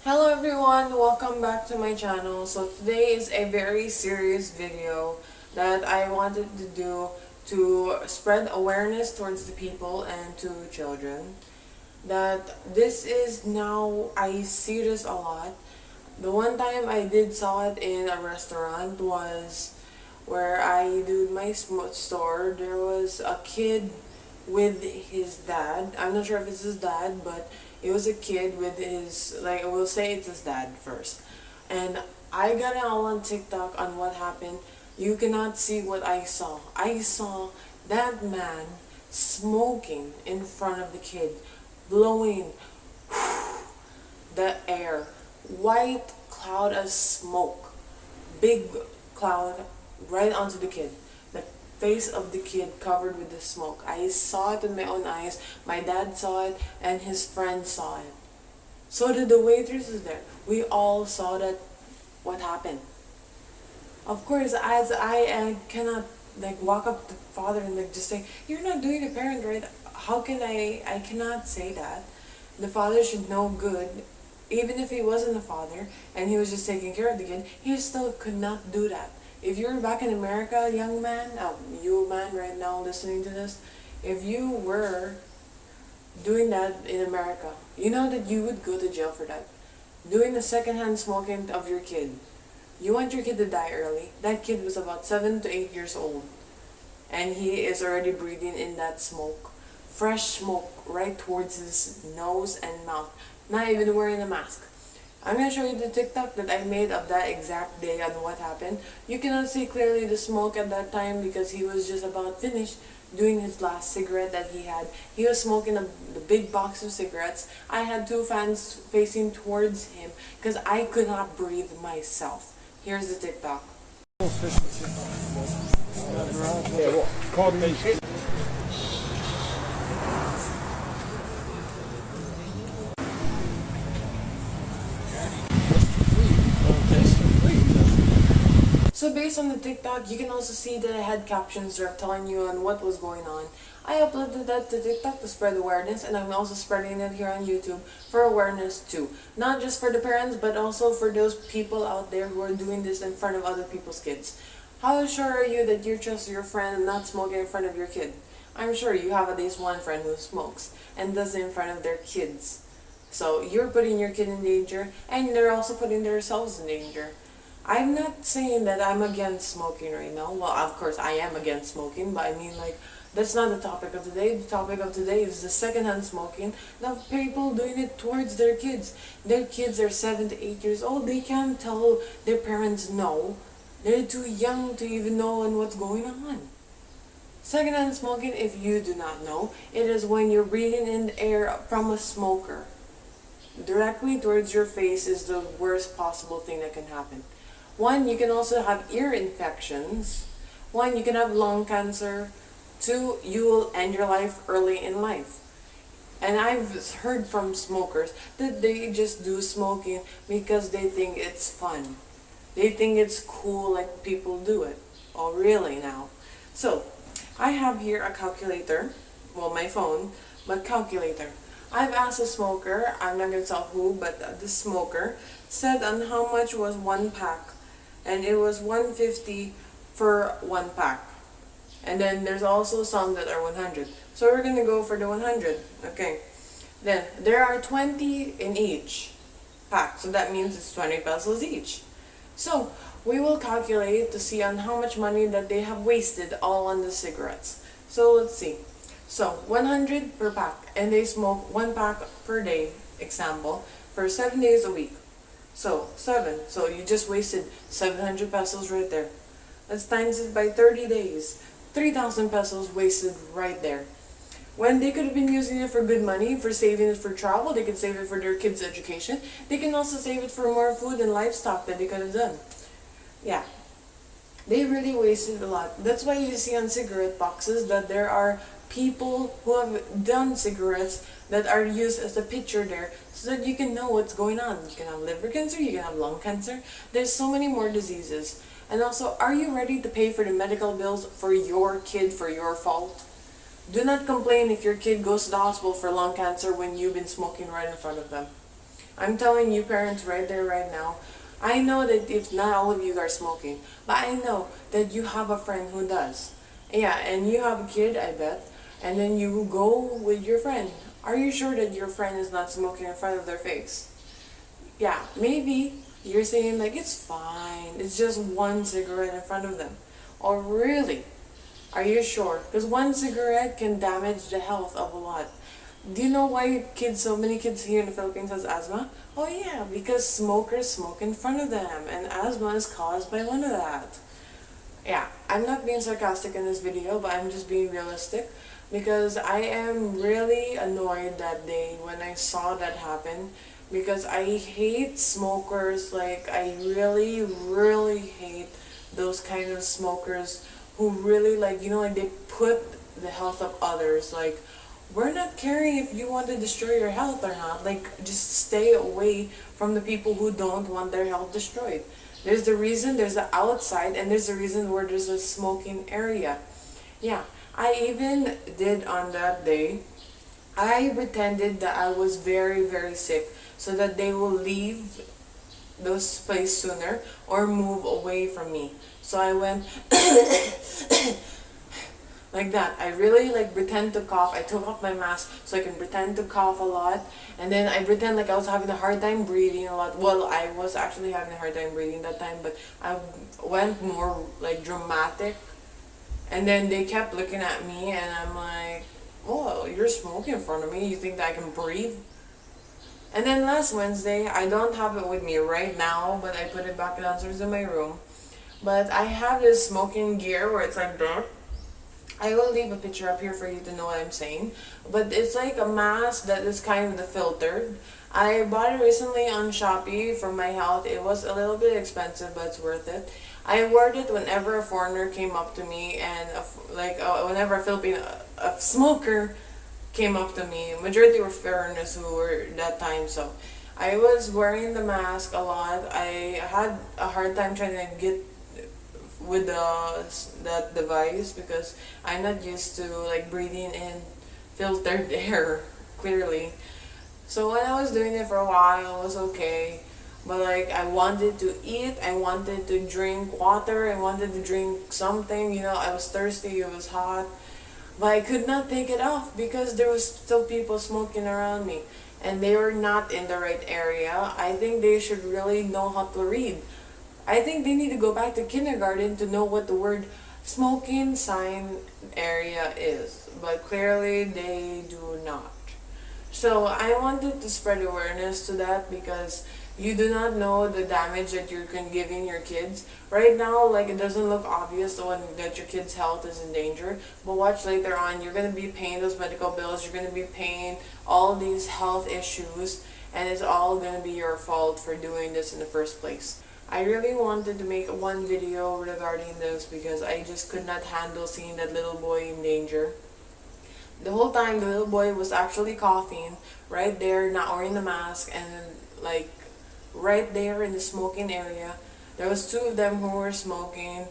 Hello everyone, welcome back to my channel. So today is a very serious video that I wanted to do to spread awareness towards the people and to children. That this is now, I see this a lot. The one time I did saw it in a restaurant was where I do my store. There was a kid with his dad. I'm not sure if it's his dad, but it was a kid with his, like, I will say it's his dad first. And I got it all on TikTok on what happened. You cannot see what I saw. I saw that man smoking in front of the kid, blowing the air. White cloud of smoke. Big cloud right onto the kid. The face of the kid covered with the smoke. I saw it with my own eyes. My dad saw it and his friend saw it. So did the waitresses there. We all saw that what happened. Of course, as I cannot like walk up to father and like just say, "You're not doing a parent right." How can I cannot say that. The father should know good. Even if he wasn't a father and he was just taking care of the kid, he still could not do that. If you're back in America, young man, you man right now listening to this, if you were doing that in America, you know that you would go to jail for that. Doing the secondhand smoking of your kid. You want your kid to die early. That kid was about 7 to 8 years old. And he is already breathing in that smoke. Fresh smoke right towards his nose and mouth. Not even wearing a mask. I'm going to show you the TikTok that I made of that exact day on what happened. You cannot see clearly the smoke at that time because he was just about finished doing his last cigarette that he had. He was smoking the big box of cigarettes. I had two fans facing towards him because I could not breathe myself. Here's the TikTok. So based on the TikTok, you can also see that I had captions there telling you on what was going on. I uploaded that to TikTok to spread awareness, and I'm also spreading it here on YouTube for awareness too. Not just for the parents, but also for those people out there who are doing this in front of other people's kids. How sure are you that you trust your friend and not smoking in front of your kid? I'm sure you have at least one friend who smokes and does it in front of their kids. So you're putting your kid in danger, and they're also putting themselves in danger. I'm not saying that I'm against smoking right now. Well, of course I am against smoking, but I mean, like, that's not the topic of today. The topic of today is the secondhand smoking of people doing it towards their kids. Their kids are 7 to 8 years old. They can't tell their parents no. They're too young to even know what's going on. Secondhand smoking, if you do not know, it is when you're breathing in the air from a smoker. Directly towards your face is the worst possible thing that can happen. One, you can also have ear infections. One, you can have lung cancer. Two, you will end your life early in life. And I've heard from smokers that they just do smoking because they think it's fun. They think it's cool like people do it. Oh, really now? So, I have here a calculator. Well, my phone, but calculator. I've asked a smoker, I'm not going to tell who, but the smoker said on how much was one pack. And it was 150 for one pack. And then there's also some that are 100. So we're gonna go for the 100. Okay. Then there are 20 in each pack. So that means it's 20 pesos each. So we will calculate to see on how much money that they have wasted all on the cigarettes. So let's see. So 100 per pack. And they smoke one pack per day, example, for 7 days a week. So, 7. So you just wasted 700 pesos right there. Let's times it by 30 days. 3,000 pesos wasted right there. When they could have been using it for good money, for saving it for travel, they could save it for their kids' education. They can also save it for more food and livestock that they could have done. Yeah. They really wasted a lot. That's why you see on cigarette boxes that there are people who have done cigarettes that are used as a picture there so that you can know what's going on. You can have liver cancer, you can have lung cancer. There's so many more diseases. And also, are you ready to pay for the medical bills for your kid for your fault? Do not complain if your kid goes to the hospital for lung cancer when you've been smoking right in front of them. I'm telling you parents right there right now, I know that if not all of you are smoking, but I know that you have a friend who does. Yeah, and you have a kid, I bet, and then you go with your friend. Are you sure that your friend is not smoking in front of their face? Yeah, maybe you're saying like it's fine, it's just one cigarette in front of them. Or really? Are you sure? Because one cigarette can damage the health of a lot. Do you know why so many kids here in the Philippines has asthma? Oh yeah, because smokers smoke in front of them, and asthma is caused by one of that. Yeah, I'm not being sarcastic in this video, but I'm just being realistic because I am really annoyed that day when I saw that happen because I hate smokers. Like, I really, really hate those kind of smokers who really, like, like they put the health of others. Like, we're not caring if you want to destroy your health or not. Like, just stay away from the people who don't want their health destroyed. There's the reason there's the outside, and there's the reason where there's a smoking area. Yeah, I even did on that day, I pretended that I was very, very sick so that they will leave those place sooner or move away from me. So I went like that. I really like pretend to cough. I took off my mask so I can pretend to cough a lot, and then I pretend like I was having a hard time breathing a lot. Well, I was actually having a hard time breathing that time, but I went more like dramatic, and then they kept looking at me, and I'm like, "Oh, you're smoking in front of me. You think that I can breathe?" And then last Wednesday, I don't have it with me right now, but I put it back downstairs in my room. But I have this smoking gear where it's like that. I will leave a picture up here for you to know what I'm saying. But it's like a mask that is kind of the filtered. I bought it recently on Shopee for my health. It was a little bit expensive, but it's worth it. I wore it whenever a foreigner came up to me, and whenever a Filipino, a smoker came up to me. Majority were foreigners who were that time, so I was wearing the mask a lot. I had a hard time trying to get with that device because I'm not used to like breathing in filtered air clearly. So when I was doing it for a while, it was okay. But like I wanted to eat, I wanted to drink water, I wanted to drink something. I was thirsty, it was hot, but I could not take it off because there was still people smoking around me, and they were not in the right area. I think they should really know how to read. I think they need to go back to kindergarten to know what the word smoking sign area is, but clearly they do not. So I wanted to spread awareness to that because you do not know the damage that you're giving your kids. Right now, like, it doesn't look obvious that your kid's health is in danger, but watch later on, you're going to be paying those medical bills, you're going to be paying all these health issues, and it's all going to be your fault for doing this in the first place. I really wanted to make one video regarding this because I just could not handle seeing that little boy in danger. The whole time the little boy was actually coughing right there, not wearing the mask, and like right there in the smoking area. There was two of them who were smoking,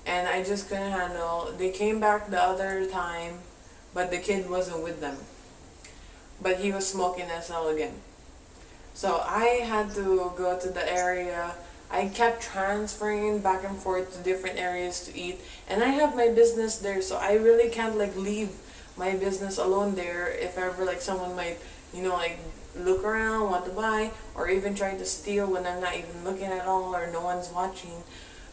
and I just couldn't handle. They came back the other time, but the kid wasn't with them. But he was smoking as well again. So I had to go to the area. I kept transferring back and forth to different areas to eat, and I have my business there, so I really can't like leave my business alone there if ever like someone might like look around, want to buy, or even try to steal when I'm not even looking at all or no one's watching.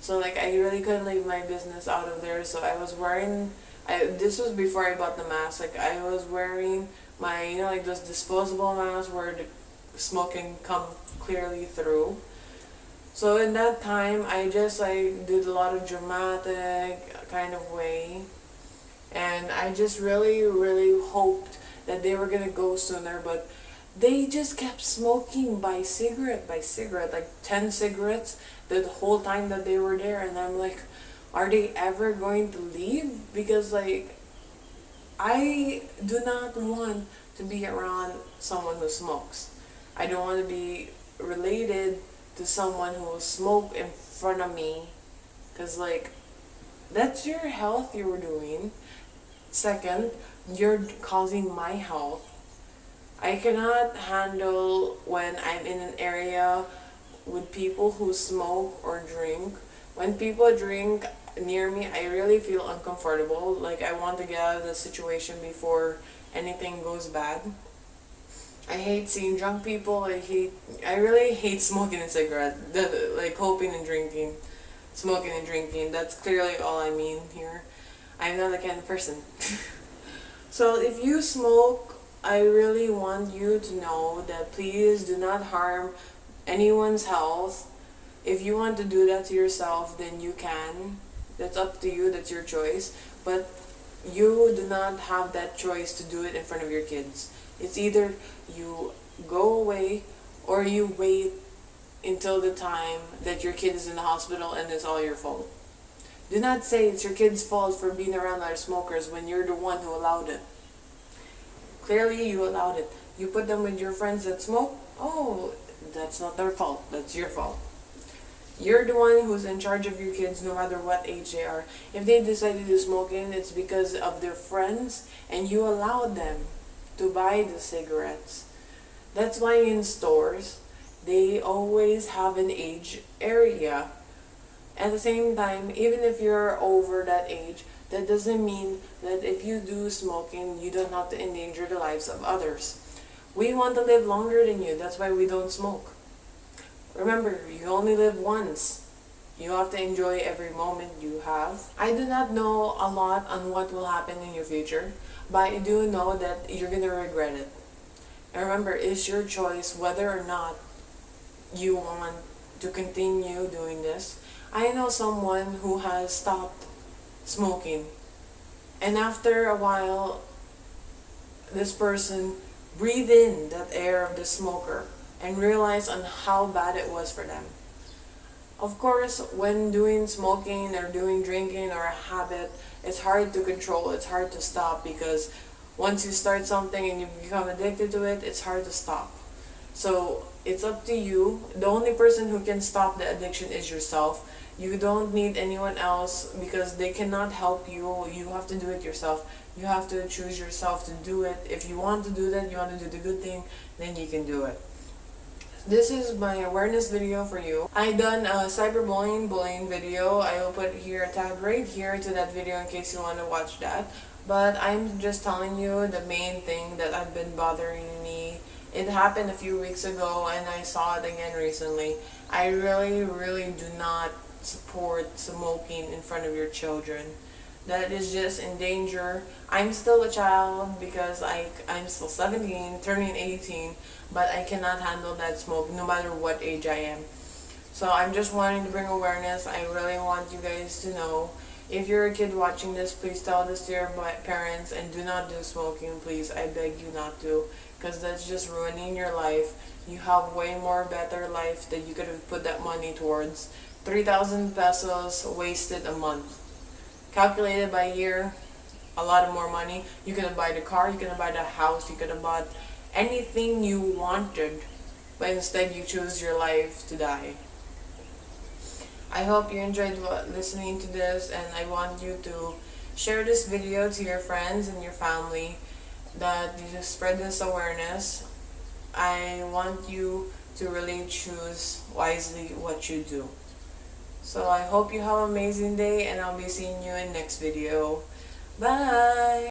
So like I really couldn't leave my business out of there, so I was wearing, this was before I bought the mask, like I was wearing my like those disposable masks where the smoke can come clearly through. So in that time, I just like did a lot of dramatic kind of way, and I just really, really hoped that they were gonna go sooner, but they just kept smoking by cigarette, like 10 cigarettes the whole time that they were there, and I'm like, are they ever going to leave? Because like, I do not want to be around someone who smokes. I don't want to be related to someone who will smoke in front of me, because like, that's your health you're doing. Second, you're causing my health. I cannot handle when I'm in an area with people who smoke or drink. When people drink near me, I really feel uncomfortable. Like I want to get out of the situation before anything goes bad. I hate seeing drunk people. I really hate smoking a cigarette. Like hoping and drinking, smoking and drinking. That's clearly all I mean here. I'm not that kind of person. So if you smoke, I really want you to know that please do not harm anyone's health. If you want to do that to yourself, then you can. That's up to you, that's your choice. But you do not have that choice to do it in front of your kids. It's either you go away or you wait until the time that your kid is in the hospital and it's all your fault. Do not say it's your kid's fault for being around other smokers when you're the one who allowed it. Clearly you allowed it. You put them with your friends that smoke. Oh, that's not their fault. That's your fault. You're the one who's in charge of your kids no matter what age they are. If they decide to do smoking, it's because of their friends and you allowed them to buy the cigarettes. That's why in stores, they always have an age area. At the same time, even if you're over that age, that doesn't mean that if you do smoking, you don't have to endanger the lives of others. We want to live longer than you. That's why we don't smoke. Remember, you only live once. You have to enjoy every moment you have. I do not know a lot on what will happen in your future, but I do know that you're going to regret it. And remember, it's your choice whether or not you want to continue doing this. I know someone who has stopped smoking, and after a while, this person breathed in that air of the smoker and realized on how bad it was for them. Of course, when doing smoking or doing drinking or a habit, it's hard to control, it's hard to stop, because once you start something and you become addicted to it, it's hard to stop. So it's up to you. The only person who can stop the addiction is yourself. You don't need anyone else because they cannot help you. You have to do it yourself. You have to choose yourself to do it. If you want to do that, you want to do the good thing, then you can do it. This is my awareness video for you. I done a bullying video. I will put here a tab right here to that video in case you want to watch that. But I'm just telling you the main thing that I've been bothering me. It happened a few weeks ago and I saw it again recently. I really do not support smoking in front of your children. That is just in danger. I'm still a child because I'm still 17, turning 18, but I cannot handle that smoke no matter what age I am. So I'm just wanting to bring awareness. I really want you guys to know. If you're a kid watching this, please tell this to your parents and do not do smoking, please. I beg you not to, because that's just ruining your life. You have way more better life that you could have put that money towards. 3,000 pesos wasted a month. Calculated by year, a lot of more money. You could have bought the car, you could have bought the house, you could have bought anything you wanted, but instead you choose your life to die. I hope you enjoyed listening to this, and I want you to share this video to your friends and your family, that you just spread this awareness. I want you to really choose wisely what you do. So I hope you have an amazing day, and I'll be seeing you in next video. Bye!